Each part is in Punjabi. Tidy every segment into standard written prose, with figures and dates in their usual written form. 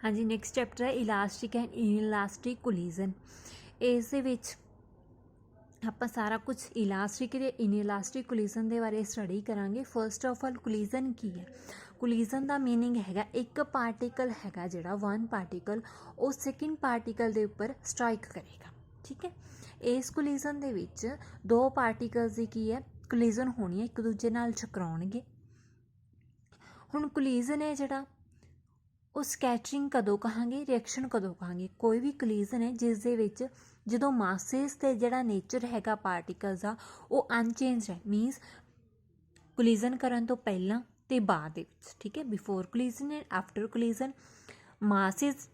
हाँ जी, नैक्सट चैप्टर है इलास्टिक एंड इनइलास्टिक कोलिजन। इस दे विच ਆਪਾਂ ਸਾਰਾ ਕੁਝ ਇਲਾਸਟਿਕ ਤੇ ਇਨਇਲਾਸਟਿਕ ਕੋਲੀਜ਼ਨ ਦੇ ਬਾਰੇ ਸਟੱਡੀ ਕਰਾਂਗੇ। ਫਰਸਟ ਆਫ ਆਲ ਕੋਲੀਜ਼ਨ ਕੀ ਹੈ? ਕੋਲੀਜ਼ਨ ਦਾ ਮੀਨਿੰਗ ਹੈਗਾ ਇੱਕ ਪਾਰਟੀਕਲ ਹੈਗਾ ਜਿਹੜਾ ਵਨ ਪਾਰਟੀਕਲ ਉਹ ਸੈਕਿੰਡ ਪਾਰਟੀਕਲ ਦੇ ਉੱਪਰ ਸਟ੍ਰਾਈਕ ਕਰੇਗਾ। ਠੀਕ ਹੈ, ਇਸ ਕੋਲੀਜ਼ਨ ਦੇ ਵਿੱਚ ਦੋ ਪਾਰਟੀਕਲਸ ਦੀ ਕੀ ਹੈ ਕੋਲੀਜ਼ਨ ਹੋਣੀ ਹੈ, ਇੱਕ ਦੂਜੇ ਨਾਲ ਟਕਰਾਉਣਗੇ। ਹੁਣ ਕੋਲੀਜ਼ਨ ਹੈ ਜਿਹੜਾ ਉਹ ਸਕੈਟਰਿੰਗ ਕਦੋਂ ਕਹਾਂਗੇ, ਰਿਐਕਸ਼ਨ ਕਦੋਂ ਕਹਾਂਗੇ? ਕੋਈ ਵੀ ਕੋਲੀਜ਼ਨ ਹੈ ਜਿਸ ਦੇ ਵਿੱਚ ਜਦੋਂ ਮਾਸਿਸ ਤੇ ਜਿਹੜਾ ਨੇਚਰ ਹੈਗਾ ਪਾਰਟੀਕਲਸ ਦਾ ਉਹ ਅਨਚੇਂਜ ਹੈ, ਮੀਨਸ ਕੋਲੀਜ਼ਨ ਕਰਨ ਤੋਂ ਪਹਿਲਾਂ ਤੇ ਬਾਅਦ ਦੇ ਵਿੱਚ। ਠੀਕ ਹੈ, ਬਿਫੋਰ ਕੋਲੀਜ਼ਨ ਐਂਡ ਆਫਟਰ ਕੋਲੀਜ਼ਨ ਮਾਸਿਸ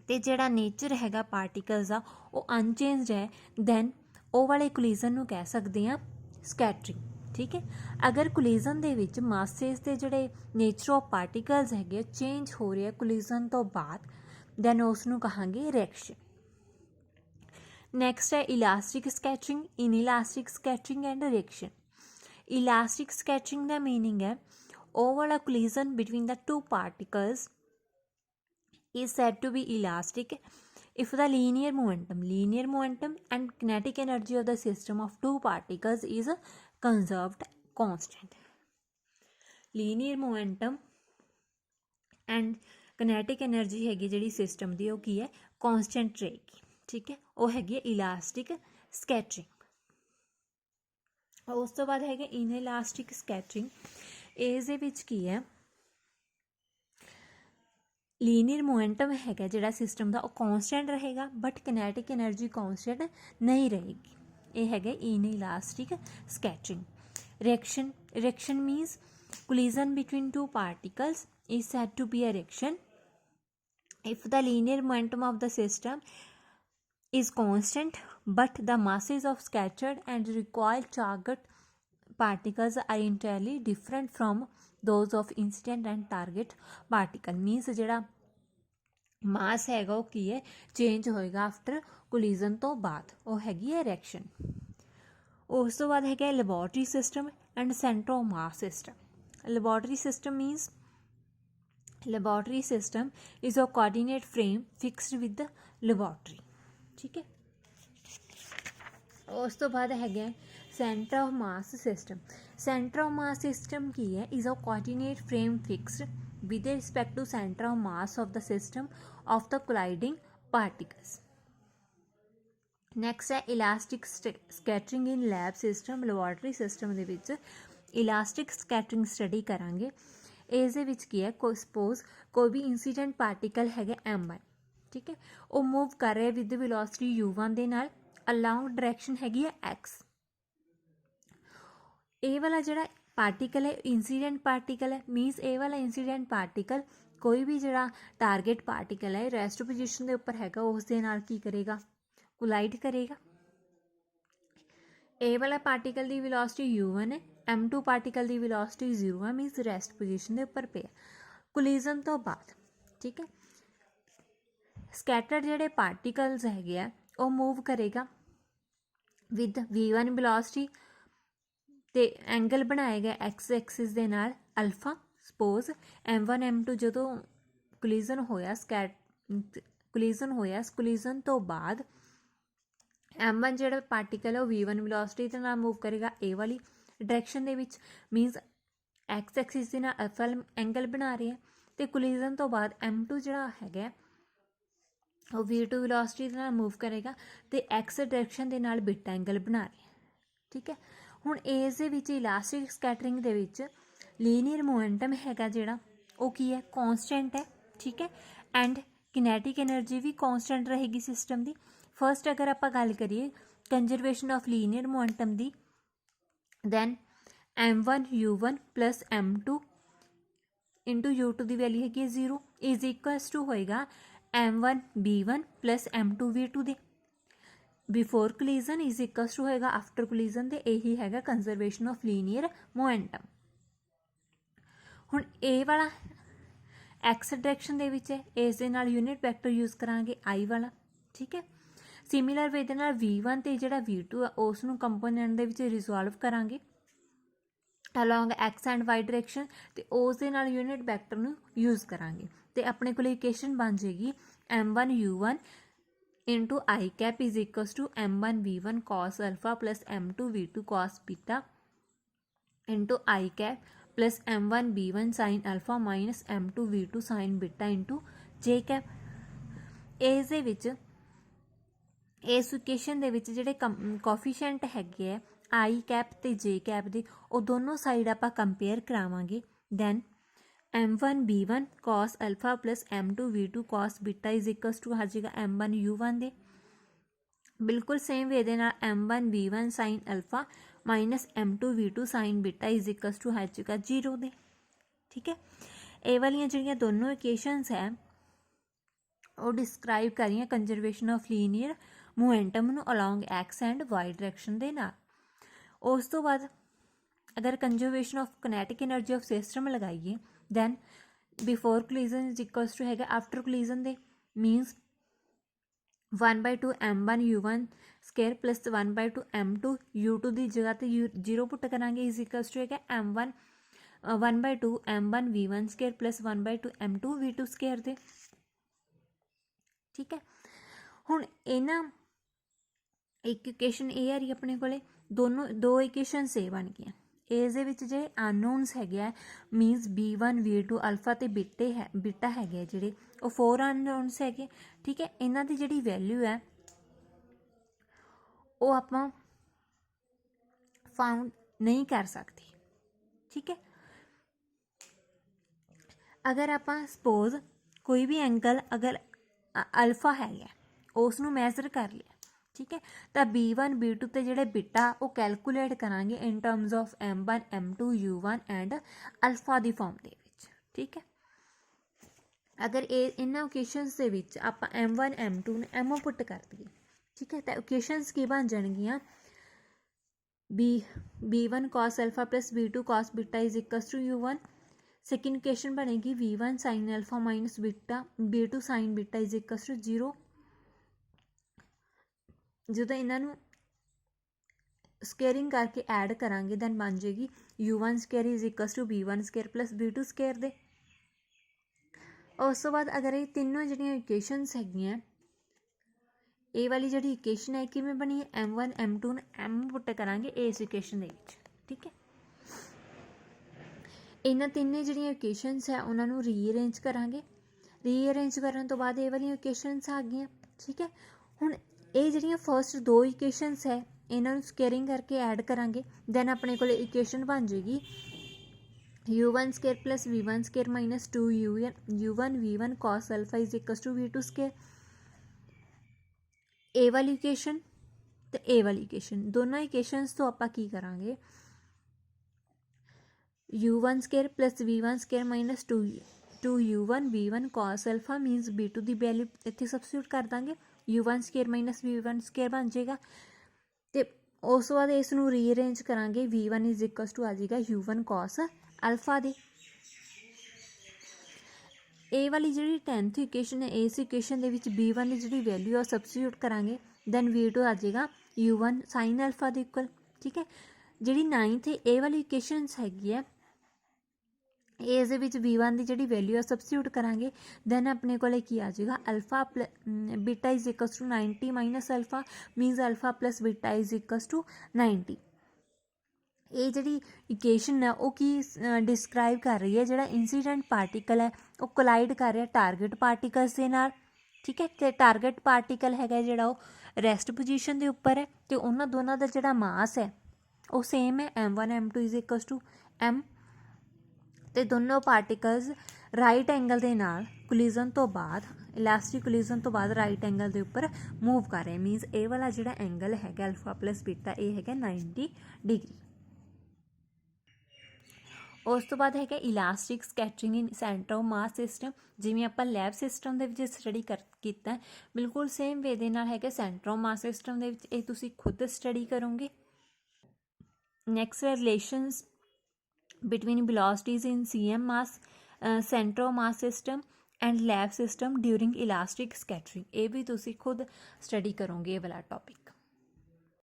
ਤੇ ਜਿਹੜਾ ਨੇਚਰ ਹੈਗਾ ਪਾਰਟੀਕਲਸ ਦਾ ਉਹ ਅਨਚੇਂਜਡ ਹੈ, ਦੈਨ ਉਹ ਵਾਲੇ ਕੋਲੀਜ਼ਨ ਨੂੰ ਕਹਿ ਸਕਦੇ ਹਾਂ ਸਕੈਟਰਿੰਗ। ਠੀਕ ਹੈ, ਅਗਰ ਕੋਲੀਜ਼ਨ ਦੇ ਵਿੱਚ ਮਾਸਿਸ ਦੇ ਜਿਹੜੇ ਨੇਚਰ ਆਫ ਪਾਰਟੀਕਲਸ ਹੈਗੇ ਚੇਂਜ ਹੋ ਰਿਹਾ ਕੋਲੀਜ਼ਨ ਤੋਂ ਬਾਅਦ, ਦੈਨ ਉਸ ਨੂੰ ਕਹਾਂਗੇ ਰਿਐਕਸ਼ਨ। ਨੈਕਸਟ ਹੈ elastic scattering, inelastic scattering and reaction. Elastic scattering ਦਾ ਮੀਨਿੰਗ ਹੈ ਉਹ ਵਾਲਾ collision between the two particles is said to be elastic if the linear momentum and kinetic energy of the system of two particles is conserved constant. Linear momentum and kinetic energy हैगी जिहड़ी सिस्टम दी वो की है constant रहेगी। ठीक है, वो हैगी इलास्टिक स्कैटरिंग। उस तो बाद हैगा इनइलास्टिक स्कैटरिंग। इस दे विच की है ਲੀਨੀਅਰ ਮੋਮੈਂਟਮ ਹੈਗਾ ਜਿਹੜਾ ਸਿਸਟਮ ਦਾ ਉਹ ਕੌਂਸਟੈਂਟ ਰਹੇਗਾ ਬਟ ਕਿਨੈਟਿਕ ਐਨਰਜੀ ਕੌਂਸਟੈਂਟ ਨਹੀਂ ਰਹੇਗੀ। ਇਹ ਹੈਗਾ inelastic scattering. Reaction means collision between two particles is said to be a reaction if the linear momentum of the system is constant but the masses of scattered and recoiled target particles are entirely different from those of incident and target particle। means ਜਿਹੜਾ ਮਾਸ ਹੈਗਾ ਉਹ ਕੀ ਹੈ ਚੇਂਜ ਹੋਏਗਾ ਆਫਟਰ ਕੋਲੀਜ਼ਨ ਤੋਂ ਬਾਅਦ, ਉਹ ਹੈਗੀ ਹੈ ਰਿਐਕਸ਼ਨ। ਉਸ ਤੋਂ ਬਾਅਦ ਹੈਗਾ laboratory system and centre of mass system. Laboratory system means laboratory system is a coordinate frame fixed with laboratory. ਠੀਕ ਹੈ, ਉਸ ਤੋਂ ਬਾਅਦ ਹੈਗਾ centre of mass system. Centre of mass system ਕੀ ਹੈ? Is a coordinate frame fixed with respect to center of mass of the system of the colliding particles. Next है elastic scattering in lab system। laboratory system ਦੇ ਵਿੱਚ elastic scattering study ਕਰਾਂਗੇ। ਇਸ ਦੇ ਵਿੱਚ ਕੀ ਹੈ ਸਪੋਜ਼ ਕੋਈ ਵੀ ਇੰਸੀਡੈਂਟ ਪਾਰਟੀਕਲ ਹੈਗਾ m1, ਠੀਕ ਹੈ, ਉਹ ਮੂਵ ਕਰ ਰਿਹਾ ਵਿਦ ਵੈਲੋਸਿਟੀ u1 ਦੇ ਨਾਲ ਅਲੋਂਗ ਡਾਇਰੈਕਸ਼ਨ ਹੈਗੀ ਹੈ x। ਇਹ ਵਾਲਾ ਜਿਹੜਾ ਪਾਰਟੀਕਲ ਹੈ ਇੰਸੀਡੈਂਟ ਪਾਰਟੀਕਲ ਹੈ, ਮੀਨਸ ਇਹ ਵਾਲਾ ਇੰਸੀਡੈਂਟ ਪਾਰਟੀਕਲ ਕੋਈ ਵੀ ਜਿਹੜਾ ਟਾਰਗੇਟ ਪਾਰਟੀਕਲ ਹੈ ਰੈਸਟ ਪੋਜੀਸ਼ਨ ਦੇ ਉੱਪਰ ਹੈਗਾ ਉਸ ਦੇ ਨਾਲ ਕੀ ਕਰੇਗਾ ਕੋਲਾਈਡ ਕਰੇਗਾ। ਇਹ ਵਾਲਾ ਪਾਰਟੀਕਲ ਦੀ ਵੈਲੋਸਿਟੀ u1 ਹੈ, m2 ਪਾਰਟੀਕਲ ਦੀ ਵੈਲੋਸਿਟੀ 0 ਹੈ, ਮੀਨਸ ਰੈਸਟ ਪੋਜੀਸ਼ਨ ਦੇ ਉੱਪਰ ਪਿਆ ਕੋਲੀਜ਼ਨ ਤੋਂ ਬਾਅਦ। ਠੀਕ ਹੈ, ਸਕੈਟਰਡ ਜਿਹੜੇ ਪਾਰਟੀਕਲਸ ਹੈਗੇ ਆ ਉਹ ਮੂਵ ਕਰੇਗਾ ਵਿਦ v1 ਵੈਲੋਸਿਟੀ ਤੇ ਐਂਗਲ ਬਣਾਏਗਾ ਐਕਸ ਐਕਸਿਸ ਦੇ ਨਾਲ ਅਲਫਾ। ਸਪੋਜ਼ m1 m2 ਜਦੋਂ ਕੋਲੀਜ਼ਨ ਹੋਇਆ ਕੋਲੀਜ਼ਨ ਤੋਂ ਬਾਅਦ m1 ਜਿਹੜਾ ਪਾਰਟੀਕਲ ਹੈ ਉਹ v1 ਵੈਲੋਸਿਟੀ ਦੇ ਨਾਲ ਮੂਵ ਕਰੇਗਾ ਇਹ ਵਾਲੀ ਡਾਇਰੈਕਸ਼ਨ ਦੇ ਵਿੱਚ, ਮੀਨਸ ਐਕਸ ਐਕਸਿਸ ਦੇ ਨਾਲ ਅਲਫਾ ਐਂਗਲ ਬਣਾ ਰਿਹਾ, ਤੇ ਕੋਲੀਜ਼ਨ ਤੋਂ ਬਾਅਦ m2 ਜਿਹੜਾ ਹੈਗਾ ਉਹ v2 ਵੈਲੋਸਿਟੀ ਦੇ ਨਾਲ ਮੂਵ ਕਰੇਗਾ ਤੇ ਐਕਸ ਡਾਇਰੈਕਸ਼ਨ ਦੇ ਨਾਲ ਬਿਟ ਐਂਗਲ ਬਣਾ ਰਿਹਾ। ਠੀਕ ਹੈ, ਹੁਣ ਇਸ ਦੇ ਵਿੱਚ ਇਲਾਸਟਿਕ ਸਕੈਟਰਿੰਗ ਦੇ ਵਿੱਚ ਲੀਨੀਅਰ ਮੋਮੈਂਟਮ ਹੈਗਾ ਜਿਹੜਾ ਉਹ ਕੀ ਹੈ ਕੌਂਸਟੈਂਟ ਹੈ। ਠੀਕ ਹੈ, ਐਂਡ ਕਿਨੈਟਿਕ ਐਨਰਜੀ ਵੀ ਕੌਂਸਟੈਂਟ ਰਹੇਗੀ ਸਿਸਟਮ ਦੀ। ਫਸਟ ਅਗਰ ਆਪਾਂ ਗੱਲ ਕਰੀਏ ਕੰਜ਼ਰਵੇਸ਼ਨ ਆਫ ਲੀਨੀਅਰ ਮੋਮੈਂਟਮ ਦੀ, then m1 u1 plus m2 into u2 ਦੀ ਵੈਲਿਊ ਹੈਗੀ ਹੈ 0 ਇਜ਼ ਇਕੁਅਲਸ ਟੂ ਹੋਏਗਾ m1 b1 plus m2 v2 ਦੇ। ਬਿਫੋਰ ਕੋਲੀਜ਼ਨ ਇਜ਼ ਇਕੁਅਲਸ ਟੂ ਹੋਏਗਾ ਆਫਟਰ ਕੋਲੀਜ਼ਨ ਦੇ। ਇਹੀ ਹੈਗਾ ਕੰਜ਼ਰਵੇਸ਼ਨ ਆਫ ਲੀਨੀਅਰ ਮੋਮੈਂਟਮ। ਹੁਣ ਇਹ ਵਾਲਾ ਐਕਸ ਡਾਇਰੈਕਸ਼ਨ ਦੇ ਵਿੱਚ ਹੈ, ਇਸ ਦੇ ਨਾਲ ਯੂਨਿਟ ਵੈਕਟਰ ਯੂਜ਼ ਕਰਾਂਗੇ i ਵਾਲਾ। ਠੀਕ ਹੈ, ਸਿਮਿਲਰ ਵੇ ਦੇ ਨਾਲ v1 ਤੇ ਜਿਹੜਾ v2 ਹੈ ਉਸ ਨੂੰ ਕੰਪੋਨੈਂਟ ਦੇ ਵਿੱਚ ਰਿਜ਼ੋਲਵ ਕਰਾਂਗੇ। Along X and Y direction, ਤੇ ਉਸ ਦੇ ਨਾਲ ਯੂਨਿਟ ਵੈਕਟਰ ਨੂੰ ਯੂਜ਼ ਕਰਾਂਗੇ। ਤੇ ਆਪਣੇ ਕੋਲ ਇਕੁਏਸ਼ਨ ਬਣ ਜਾਏਗੀ m1u1 into I cap is equals to m1v1 cos alpha plus m2v2 cos beta into I cap plus m1b1 sin alpha minus m2v2 sin beta into J cap. ਇਸ ਦੇ ਵਿੱਚ ਇਸ ਇਕੁਏਸ਼ਨ ਦੇ ਵਿੱਚ ਜਿਹੜੇ ਕੋਫੀਸ਼ੀਐਂਟ ਹੈਗੇ ਆ आई कैप ਤੇ जे कैप ਦੇ, ਉਹ ਦੋਨੋਂ ਸਾਈਡ ਆਪਾਂ ਕੰਪੇਅਰ ਕਰਾਵਾਂਗੇ। Then m1b1 cos alpha plus m2v2 cos beta is equals to आ जाएगा m1u1 ਦੇ। बिल्कुल सेम वे ਦੇ ਨਾਲ m1v1 sin alpha minus m2v2 sin beta is equals to आ जाएगा 0 ਦੇ। ठीक है, ਇਹ ਵਾਲੀਆਂ ਜਿਹੜੀਆਂ ਦੋਨੋਂ ਇਕੁਏਸ਼ਨਸ ਹੈ ਉਹ ਡਿਸਕ੍ਰਾਈਬ ਕਰ ਰਹੀਆਂ ਕੰਜ਼ਰਵੇਸ਼ਨ ਆਫ ਲੀਨੀਅਰ ਮੋਮੈਂਟਮ ਨੂੰ along X and Y direction ਦੇ ਨਾਲ। ਉਸ ਤੋਂ ਬਾਅਦ अगर conservation of kinetic energy of system लगाइए then before collision is equals to है आफ्टर कोलिजन दे means 1/2 m1u1 square plus 1/2 m2 u2 की जगह तो 0 पुट करांगे इज इक्वल्स टू है m1 1/2 m1v1 square plus 1/2 m2v2 square दे। ठीक है, हुण इन्हां एक इक्वेशन ए आ रही अपने कोले, दोनों दो इक्वेशन ए बन गई। ਇਸ ਦੇ ਵਿੱਚ ਜਿਹੜੇ ਅਨਨੋਨਸ ਹੈਗੇ ਆ ਮੀਨਸ b1 b2 ਅਲਫਾ ਤੇ ਬੀਟਾ ਹੈਗੇ ਜਿਹੜੇ ਉਹ 4 ਅਨਨੋਨਸ ਹੈਗੇ। ਠੀਕ ਹੈ, ਇਹਨਾਂ ਦੀ ਜਿਹੜੀ ਵੈਲਿਊ ਹੈ ਉਹ ਆਪਾਂ ਫਾਊਂਡ ਨਹੀਂ ਕਰ ਸਕਦੇ। ਠੀਕ ਹੈ, ਅਗਰ ਆਪਾਂ ਸਪੋਜ਼ ਕੋਈ ਵੀ ਐਂਗਲ ਅਗਰ ਅਲਫਾ ਹੈਗਾ ਉਸ ਨੂੰ ਮੈਜ਼ਰ ਕਰ ਲਿਆ, ठीक है, तो b1 b2 ਤੇ ਜਿਹੜੇ ਬੀਟਾ ਉਹ ਕੈਲਕੂਲੇਟ ਕਰਾਂਗੇ ਇਨ terms of m1 m2 u1 and alpha the farm ਦੇ ਵਿੱਚ। ਠੀਕ ਹੈ, ਅਗਰ ਇਹ ਇਹਨਾਂ ਓਕੇਸ਼ਨਸ ਦੇ ਵਿੱਚ ਆਪਾਂ m1 m2 ਨੂੰ m ਪੁੱਟ ਕਰ ਦਈਏ, ਠੀਕ ਹੈ, ਤਾਂ ਓਕੇਸ਼ਨਸ ਕੀ ਬਣ ਜਾਣਗੀਆਂ b1 cos alpha plus b2 cos beta is equals to u1। Second equation बनेगी v1 sin alpha minus beta b2 sin beta is equals to 0। ਜਦੋਂ ਇਹਨਾਂ ਨੂੰ ਸਕੇਅਰਿੰਗ ਕਰਕੇ ਐਡ ਕਰਾਂਗੇ ਦੈਨ ਬਣ ਜਾਏਗੀ u1 square is equals to b1 square plus b2 square ਦੇ। ਉਸ ਤੋਂ ਬਾਅਦ ਅਗਰ ਇਹ ਤਿੰਨੋਂ ਜਿਹੜੀਆਂ ਇਕੁਏਸ਼ਨਸ ਹੈਗੀਆਂ ਇਹ ਵਾਲੀ ਜਿਹੜੀ ਇਕੁਏਸ਼ਨ ਹੈ ਕਿਵੇਂ ਬਣੀ ਹੈ m1 m2 ਨੂੰ m ਪੁੱਟ ਕਰਾਂਗੇ ਇਸ ਇਕੁਏਸ਼ਨ ਦੇ ਵਿੱਚ। ਠੀਕ ਹੈ, ਇਹਨਾਂ ਤਿੰਨੇ ਜਿਹੜੀਆਂ ਇਕੁਏਸ਼ਨਸ ਹੈ ਉਹਨਾਂ ਨੂੰ ਰੀਅਰੇਂਜ ਕਰਾਂਗੇ। ਰੀਅਰੇਂਜ ਕਰਨ ਤੋਂ ਬਾਅਦ ਇਹ ਵਾਲੀਆਂ ਇਕੁਏਸ਼ਨਸ ਆ ਗਈਆਂ। ਠੀਕ ਹੈ, ਹੁਣ ਇਹ ਜਿਹੜੀਆਂ ਫਸਟ ਦੋ ਇਕੁਏਸ਼ਨਸ ਹੈ ਇਹਨਾਂ ਨੂੰ ਸਕੇਅਰਿੰਗ ਕਰਕੇ ਐਡ ਕਰਾਂਗੇ ਦੈਨ ਆਪਣੇ ਕੋਲ ਇਕੁਏਸ਼ਨ ਬਣ ਜਾਏਗੀ u1 square plus v1 square minus 2 u1 v1 cos alpha is equals to v2 square. ਇਹ ਵਾਲੀ ਇਕੁਏਸ਼ਨ ਤੇ ਇਹ ਵਾਲੀ ਇਕੁਏਸ਼ਨ ਦੋਨਾਂ ਇਕੁਏਸ਼ਨਸ ਤੋਂ ਆਪਾਂ ਕੀ ਕਰਾਂਗੇ u1 square plus v1 square minus 2 u1 v1 cos alpha मीनस b2 ਦੀ ਵੈਲਿਊ ਇੱਥੇ ਸਬਸਟੀਟਿਊਟ ਕਰ ਦਾਂਗੇ u1 square minus v1 square ਬਣ ਜਾਏਗਾ। ਤੇ ਉਸ ਤੋਂ ਬਾਅਦ ਇਸ ਨੂੰ ਰੀਅਰੇਂਜ ਕਰਾਂਗੇ v1 ਇਜ਼ ਇਕਵਲਸ ਟੂ ਆ ਜਾਏਗਾ u1 cos ਅਲਫਾ ਦੇ। ਇਹ ਵਾਲੀ ਜਿਹੜੀ 10th ਇਕੁਏਸ਼ਨ ਹੈ ਇਸ ਇਕੁਏਸ਼ਨ ਦੇ ਵਿੱਚ b1 ਦੀ ਜਿਹੜੀ ਵੈਲਿਊ ਆ ਸਬਸਟੀਟਿਊਟ ਕਰਾਂਗੇ ਦੈਨ v2 ਆ ਜਾਏਗਾ u1 sin ਅਲਫਾ ਦੇ ਇਕੁਅਲ। ਠੀਕ ਹੈ, ਜਿਹੜੀ 9th ਇਹ ਵਾਲੀ ਇਕੁਏਸ਼ਨਸ ਹੈਗੀ ਹੈ ਇਸ ਦੇ ਵਿੱਚ v1 ਦੀ ਜਿਹੜੀ ਵੈਲਿਊ ਆ ਸਬਸਟੀਟਿਊਟ ਕਰਾਂਗੇ ਦੈਨ ਆਪਣੇ ਕੋਲ ਕੀ ਆ ਜਾਏਗਾ alpha beta is equals to 90 minus alpha means alpha plus beta is equals to 90। ਇਹ ਜਿਹੜੀ ਇਕੁਏਸ਼ਨ ਹੈ ਉਹ ਕੀ ਡਿਸਕ੍ਰਾਈਬ ਕਰ ਰਹੀ ਹੈ ਜਿਹੜਾ ਇੰਸੀਡੈਂਟ ਪਾਰਟੀਕਲ ਹੈ ਉਹ ਕੋਲਾਈਡ ਕਰ ਰਿਹਾ ਟਾਰਗੇਟ ਪਾਰਟੀਕਲਸ ਦੇ ਨਾਲ। ਠੀਕ ਹੈ, ਤੇ ਟਾਰਗੇਟ ਪਾਰਟੀਕਲ ਹੈਗਾ ਜਿਹੜਾ ਉਹ ਰੈਸਟ ਪੋਜੀਸ਼ਨ ਦੇ ਉੱਪਰ ਹੈ ਤੇ ਉਹਨਾਂ ਦੋਨਾਂ ਦਾ ਜਿਹੜਾ ਮਾਸ ਹੈ ਉਹ ਸੇਮ ਹੈ m1 m2 is equals to m। ਤੇ ਦੋਨੋਂ ਪਾਰਟੀਕਲਸ ਰਾਈਟ ਐਂਗਲ ਦੇ ਨਾਲ ਕੋਲੀਜ਼ਨ ਤੋਂ ਬਾਅਦ ਇਲਾਸਟਿਕ ਕੋਲੀਜ਼ਨ ਤੋਂ ਬਾਅਦ ਰਾਈਟ ਐਂਗਲ ਦੇ ਉੱਪਰ ਮੂਵ ਕਰ ਰਹੇ ਮੀਨਸ ਇਹ ਵਾਲਾ ਜਿਹੜਾ ਐਂਗਲ ਹੈਗਾ ਅਲਫਾ ਪਲਸ ਬੀਟਾ ਇਹ ਹੈਗਾ 90 ਡਿਗਰੀ। ਉਸ ਤੋਂ ਬਾਅਦ ਹੈਗਾ elastic scattering in centre of mass system, ਜਿਵੇਂ ਆਪਾਂ ਲੈਬ ਸਿਸਟਮ ਦੇ ਵਿੱਚ ਸਟੱਡੀ ਕੀਤਾ ਬਿਲਕੁਲ ਸੇਮ ਵੇ ਦੇ ਨਾਲ ਹੈਗਾ ਸੈਂਟਰ ਆਫ ਮਾਸ ਸਿਸਟਮ ਦੇ ਵਿੱਚ ਇਹ ਤੁਸੀਂ ਖੁਦ ਸਟੱਡੀ ਕਰੋਗੇ। ਨੈਕਸਟ ਹੈ relations between velocities in cm mass center of mass system and lab system during elastic scattering ਇਹ ਵੀ ਤੁਸੀਂ ਖੁਦ ਸਟੱਡੀ ਕਰੋਗੇ ਇਹ ਵਾਲਾ ਟੌਪਿਕ।